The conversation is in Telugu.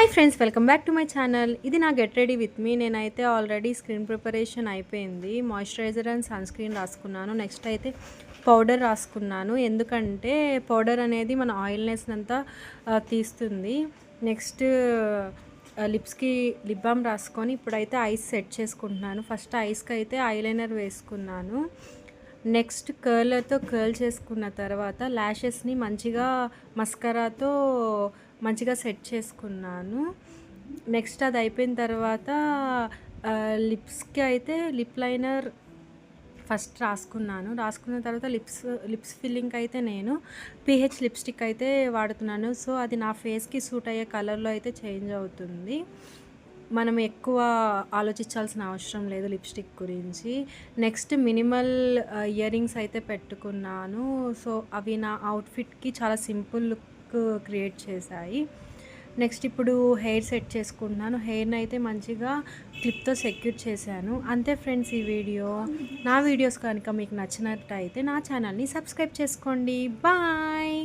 Hi friends, welcome back to my channel. ఇది నా గెట్ రెడీ విత్ మీ. నేనైతే ఆల్రెడీ స్క్రీన్ ప్రిపరేషన్ అయిపోయింది. మాయిశ్చరైజర్ అండ్ సన్ స్క్రీన్ రాసుకున్నాను. నెక్స్ట్ అయితే పౌడర్ రాసుకున్నాను. ఎందుకంటే పౌడర్ అనేది మన ఆయిల్నెస్ అంతా తీస్తుంది. నెక్స్ట్ లిప్స్కి లిప్ బామ్ రాసుకొని ఇప్పుడైతే ఐస్ సెట్ చేసుకుంటున్నాను. ఫస్ట్ ఐస్కి అయితే ఐలైనర్ వేసుకున్నాను. నెక్స్ట్ కర్లర్తో కర్ల్ చేసుకున్న తర్వాత ల్యాషెస్ని మంచిగా మస్కరాతో మంచిగా సెట్ చేసుకున్నాను. నెక్స్ట్ అది అయిపోయిన తర్వాత లిప్స్కి అయితే లిప్ లైనర్ ఫస్ట్ రాసుకున్న తర్వాత లిప్స్ ఫిల్లింగ్కి అయితే నేను పిహెచ్ లిప్స్టిక్ అయితే వాడుతున్నాను. సో అది నా ఫేస్కి సూట్ అయ్యే కలర్లో అయితే చేంజ్ అవుతుంది. మనం ఎక్కువ ఆలోచించాల్సిన అవసరం లేదు లిప్స్టిక్ గురించి. నెక్స్ట్ మినిమల్ ఇయర్ రింగ్స్ అయితే పెట్టుకున్నాను. సో అవి నా అవుట్ఫిట్కి చాలా సింపుల్ లుక్ క్రియేట్ చేశాయి. నెక్స్ట్ ఇప్పుడు హెయిర్ సెట్ చేసుకుంటున్నాను. హెయిర్ని అయితే మంచిగా క్లిప్తో సెక్యూర్ చేశాను. అంతే ఫ్రెండ్స్, ఈ వీడియో. నా వీడియోస్ కనుక మీకు నచ్చినట్టయితే నా ఛానల్ని సబ్స్క్రైబ్ చేసుకోండి. బాయ్.